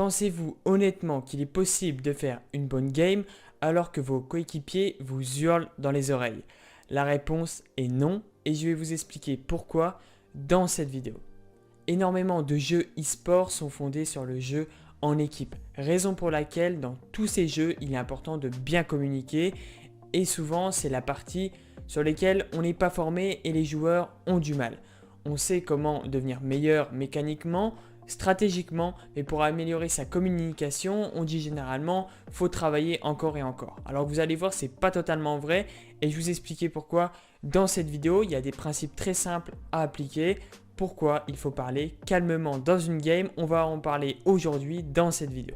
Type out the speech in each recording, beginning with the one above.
Pensez-vous honnêtement qu'il est possible de faire une bonne game alors que vos coéquipiers vous hurlent dans les oreilles? La réponse est non et je vais vous expliquer pourquoi dans cette vidéo. Énormément de jeux e-sport sont fondés sur le jeu en équipe, raison pour laquelle dans tous ces jeux il est important de bien communiquer et souvent c'est la partie sur laquelle on n'est pas formé et les joueurs ont du mal. On sait comment devenir meilleur mécaniquement, stratégiquement, mais pour améliorer sa communication, on dit généralement faut travailler encore et encore. Alors vous allez voir, c'est pas totalement vrai et je vais vous expliquer pourquoi dans cette vidéo. Il y a des principes très simples à appliquer. Pourquoi il faut parler calmement dans une game, on va en parler aujourd'hui dans cette vidéo.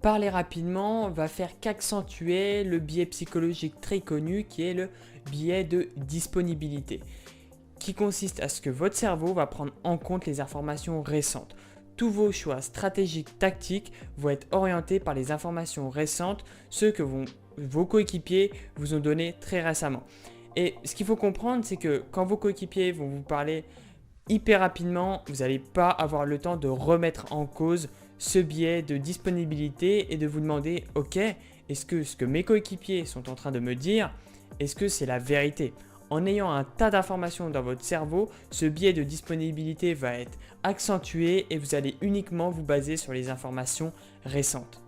Parler rapidement va faire qu'accentuer le biais psychologique très connu qui est le biais de disponibilité, qui consiste à ce que votre cerveau va prendre en compte les informations récentes. Tous vos choix stratégiques, tactiques vont être orientés par les informations récentes, ceux que vos coéquipiers vous ont donné très récemment. Et ce qu'il faut comprendre, c'est que quand vos coéquipiers vont vous parler hyper rapidement, vous n'allez pas avoir le temps de remettre en cause ce biais de disponibilité et de vous demander « Ok, est-ce que ce que mes coéquipiers sont en train de me dire, est-ce que c'est la vérité ?» En ayant un tas d'informations dans votre cerveau, ce biais de disponibilité va être accentué et vous allez uniquement vous baser sur les informations récentes.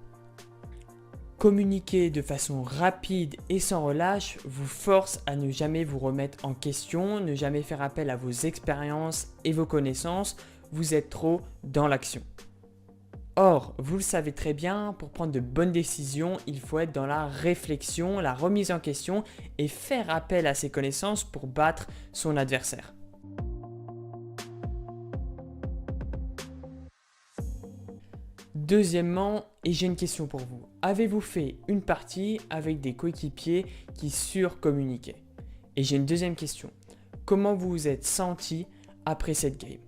Communiquer de façon rapide et sans relâche vous force à ne jamais vous remettre en question, ne jamais faire appel à vos expériences et vos connaissances, vous êtes trop dans l'action. Or, vous le savez très bien, pour prendre de bonnes décisions, il faut être dans la réflexion, la remise en question et faire appel à ses connaissances pour battre son adversaire. Deuxièmement, et j'ai une question pour vous, avez-vous fait une partie avec des coéquipiers qui surcommuniquaient? Et j'ai une deuxième question, comment vous vous êtes senti après cette game?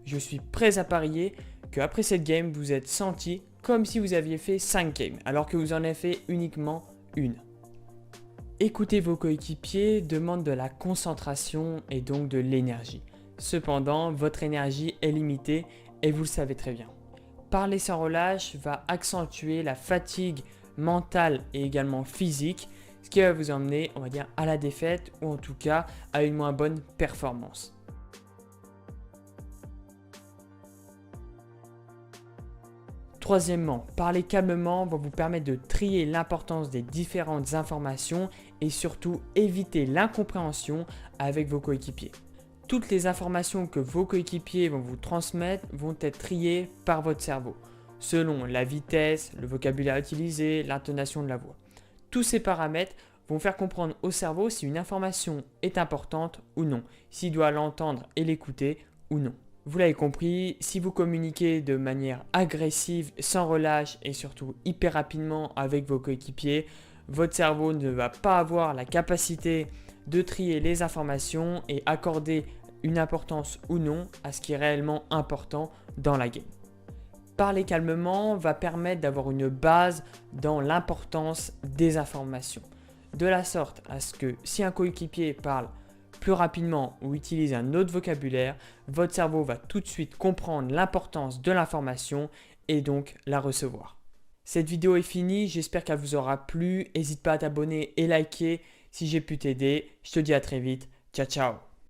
Je suis prêt à parier qu'après cette game, vous êtes senti comme si vous aviez fait 5 games, alors que vous en avez fait uniquement une. Écouter vos coéquipiers demande de la concentration et donc de l'énergie. Cependant, votre énergie est limitée et vous le savez très bien. Parler sans relâche va accentuer la fatigue mentale et également physique, ce qui va vous emmener, on va dire, à la défaite ou en tout cas à une moins bonne performance. Troisièmement, parler calmement va vous permettre de trier l'importance des différentes informations et surtout éviter l'incompréhension avec vos coéquipiers. Toutes les informations que vos coéquipiers vont vous transmettre vont être triées par votre cerveau, selon la vitesse, le vocabulaire utilisé, l'intonation de la voix. Tous ces paramètres vont faire comprendre au cerveau si une information est importante ou non, s'il doit l'entendre et l'écouter ou non. Vous l'avez compris, si vous communiquez de manière agressive, sans relâche et surtout hyper rapidement avec vos coéquipiers, votre cerveau ne va pas avoir la capacité de trier les informations et accorder une importance ou non à ce qui est réellement important dans la game. Parler calmement va permettre d'avoir une base dans l'importance des informations. De la sorte à ce que si un coéquipier parle plus rapidement ou utilise un autre vocabulaire, votre cerveau va tout de suite comprendre l'importance de l'information et donc la recevoir. Cette vidéo est finie, j'espère qu'elle vous aura plu. N'hésite pas à t'abonner et liker si j'ai pu t'aider. Je te dis à très vite. Ciao, ciao.